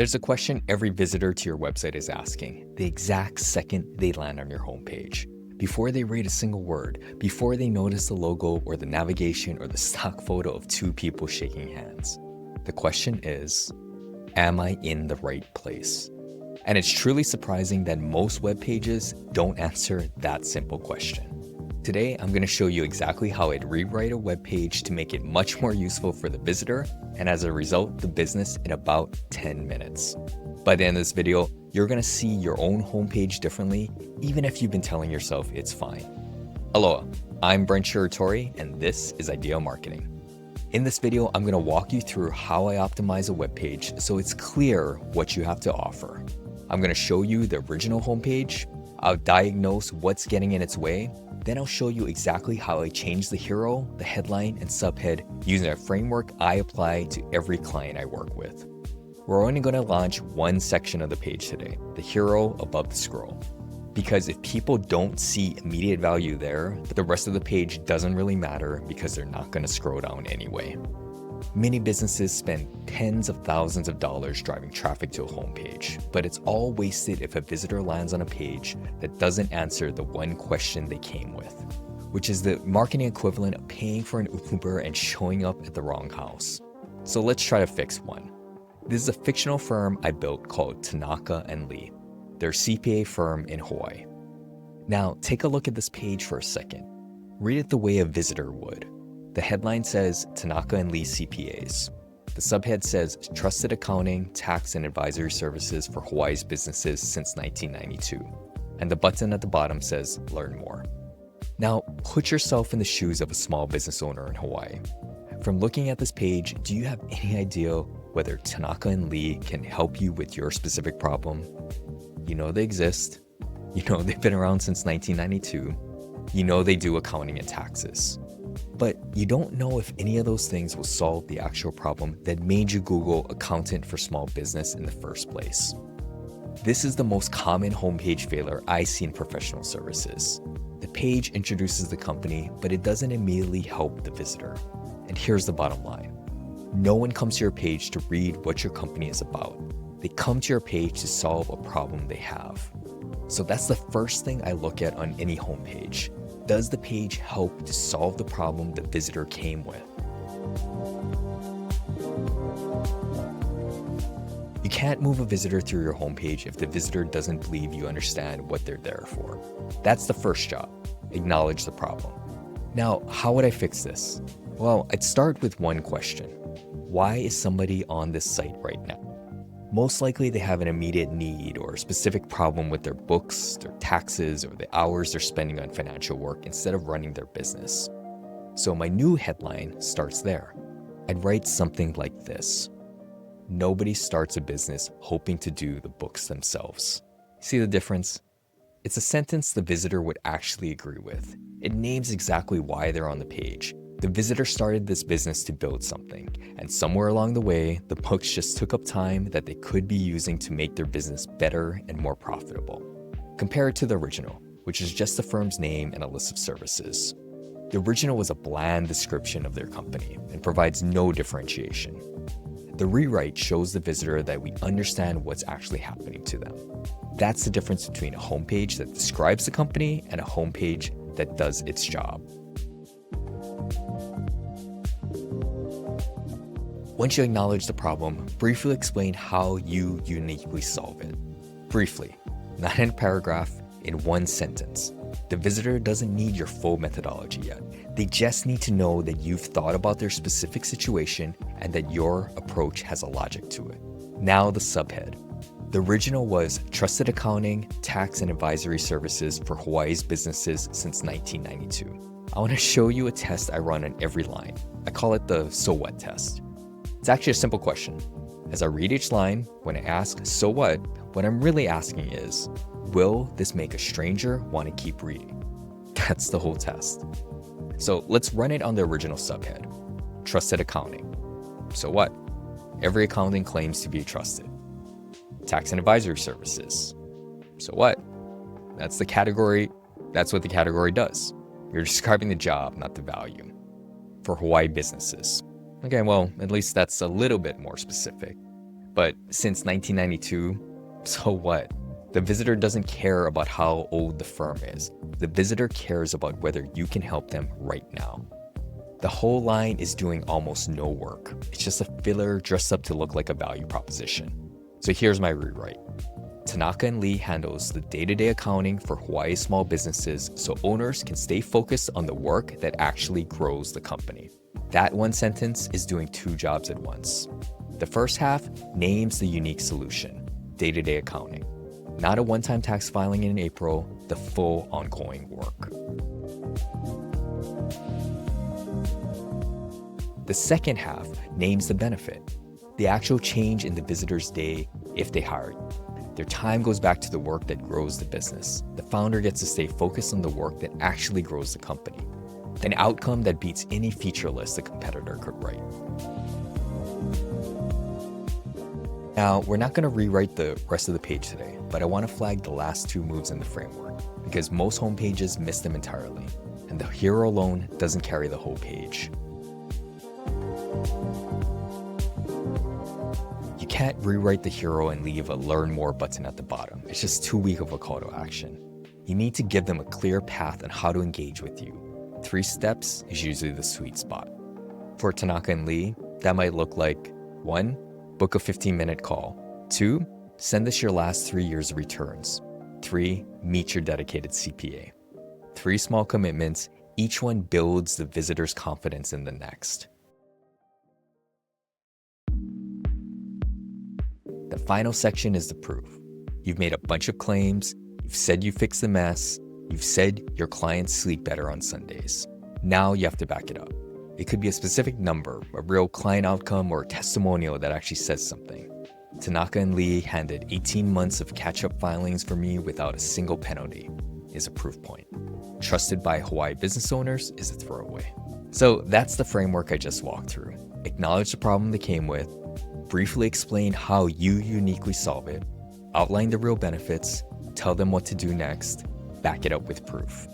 There's a question every visitor to your website is asking the exact second they land on your homepage. Before they read a single word, before they notice the logo or the navigation or the stock photo of two people shaking hands. The question is, am I in the right place? And it's truly surprising that most web pages don't answer that simple question. Today, I'm going to show you exactly how I'd rewrite a web page to make it much more useful for the visitor, and as a result, the business in about 10 minutes. By the end of this video, you're going to see your own homepage differently, even if you've been telling yourself it's fine. Aloha, I'm Brent Shiratori, and this is Ideal Marketing. In this video, I'm going to walk you through how I optimize a web page so it's clear what you have to offer. I'm going to show you the original homepage, I'll diagnose what's getting in its way, then I'll show you exactly how I change the hero, the headline, and subhead using a framework I apply to every client I work with. We're only going to launch one section of the page today, the hero above the scroll. Because if people don't see immediate value there, the rest of the page doesn't really matter because they're not going to scroll down anyway. Many businesses spend tens of thousands of dollars driving traffic to a homepage, but it's all wasted if a visitor lands on a page that doesn't answer the one question they came with, which is the marketing equivalent of paying for an Uber and showing up at the wrong house. So let's try to fix one. This is a fictional firm I built called Tanaka & Lee. They're a CPA firm in Hawaii. Now, take a look at this page for a second. Read it the way a visitor would. The headline says Tanaka & Lee CPAs. The subhead says Trusted Accounting, Tax, and Advisory Services for Hawaii's Businesses since 1992. And the button at the bottom says Learn More. Now, put yourself in the shoes of a small business owner in Hawaii. From looking at this page, do you have any idea whether Tanaka & Lee can help you with your specific problem? You know they exist. You know they've been around since 1992. You know they do accounting and taxes. But you don't know if any of those things will solve the actual problem that made you Google accountant for small business in the first place. This is the most common homepage failure I see in professional services. The page introduces the company, but it doesn't immediately help the visitor. And here's the bottom line. No one comes to your page to read what your company is about. They come to your page to solve a problem they have. So that's the first thing I look at on any homepage. Does the page help to solve the problem the visitor came with? You can't move a visitor through your homepage if the visitor doesn't believe you understand what they're there for. That's the first job. Acknowledge the problem. Now, how would I fix this? Well, I'd start with one question. Why is somebody on this site right now? Most likely they have an immediate need or a specific problem with their books, their taxes, or the hours they're spending on financial work instead of running their business. So my new headline starts there. I'd write something like this. Nobody starts a business hoping to do the books themselves. See the difference? It's a sentence the visitor would actually agree with. It names exactly why they're on the page. The visitor started this business to build something, and somewhere along the way, the books just took up time that they could be using to make their business better and more profitable. Compare it to the original, which is just the firm's name and a list of services. The original was a bland description of their company and provides no differentiation. The rewrite shows the visitor that we understand what's actually happening to them. That's the difference between a homepage that describes the company and a homepage that does its job. Once you acknowledge the problem, briefly explain how you uniquely solve it. Briefly, not in a paragraph, in one sentence. The visitor doesn't need your full methodology yet. They just need to know that you've thought about their specific situation and that your approach has a logic to it. Now the subhead. The original was Trusted Accounting, Tax, and Advisory Services for Hawaii's Businesses since 1992. I want to show you a test I run on every line. I call it the so what test. It's actually a simple question. As I read each line, when I ask, so what I'm really asking is, will this make a stranger want to keep reading? That's the whole test. So let's run it on the original subhead. Trusted Accounting. So what? Every accounting claims to be trusted. Tax and Advisory Services. So what? That's what the category does. You're describing the job, not the value. For Hawaii businesses. Okay, well, at least that's a little bit more specific. But since 1992, so what? The visitor doesn't care about how old the firm is. The visitor cares about whether you can help them right now. The whole line is doing almost no work. It's just a filler dressed up to look like a value proposition. So here's my rewrite. Tanaka and Lee handles the day-to-day accounting for Hawaii small businesses so owners can stay focused on the work that actually grows the company. That one sentence is doing two jobs at once. The first half names the unique solution, day-to-day accounting. Not a one-time tax filing in April, the full ongoing work. The second half names the benefit, the actual change in the visitor's day if they hire you. Their time goes back to the work that grows the business. The founder gets to stay focused on the work that actually grows the company. An outcome that beats any feature list a competitor could write. Now, we're not going to rewrite the rest of the page today, but I want to flag the last two moves in the framework because most homepages miss them entirely, and the hero alone doesn't carry the whole page. You can't rewrite the hero and leave a learn more button at the bottom. It's just too weak of a call to action. You need to give them a clear path on how to engage with you. 3 steps is usually the sweet spot. For Tanaka and Lee, that might look like 1. Book a 15-minute call. 2. Send us your last 3 years of returns. 3. Meet your dedicated CPA. 3 small commitments, each one builds the visitor's confidence in the next. The final section is the proof. You've made a bunch of claims, you've said you fixed the mess, you've said your clients sleep better on Sundays. Now you have to back it up. It could be a specific number, a real client outcome, or a testimonial that actually says something. Tanaka and Lee handed 18 months of catch-up filings for me without a single penalty is a proof point. Trusted by Hawaii business owners is a throwaway. So that's the framework I just walked through. Acknowledge the problem they came with, briefly explain how you uniquely solve it, outline the real benefits, tell them what to do next, back it up with proof.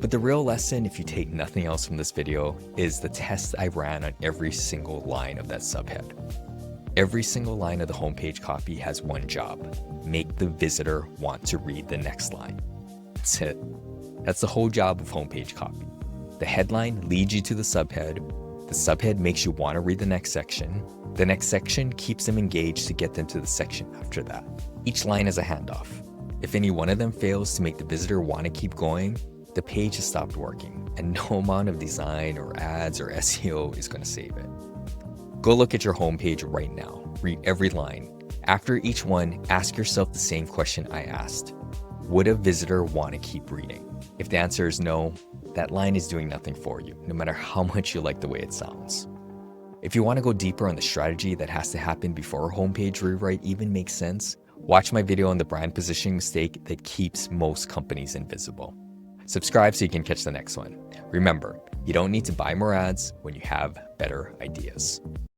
But the real lesson, if you take nothing else from this video, is the test I ran on every single line of that subhead. Every single line of the homepage copy has one job: make the visitor want to read the next line. That's it. That's the whole job of homepage copy. The headline leads you to the subhead. The subhead makes you want to read the next section. The next section keeps them engaged to get them to the section after that. Each line is a handoff. If any one of them fails to make the visitor want to keep going, the page has stopped working, and no amount of design or ads or SEO is going to save it. Go look at your homepage right now. Read every line. After each one, ask yourself the same question I asked. Would a visitor want to keep reading? If the answer is no, that line is doing nothing for you, no matter how much you like the way it sounds. If you want to go deeper on the strategy that has to happen before a homepage rewrite even makes sense, watch my video on the brand positioning mistake that keeps most companies invisible. Subscribe so you can catch the next one. Remember, you don't need to buy more ads when you have better ideas.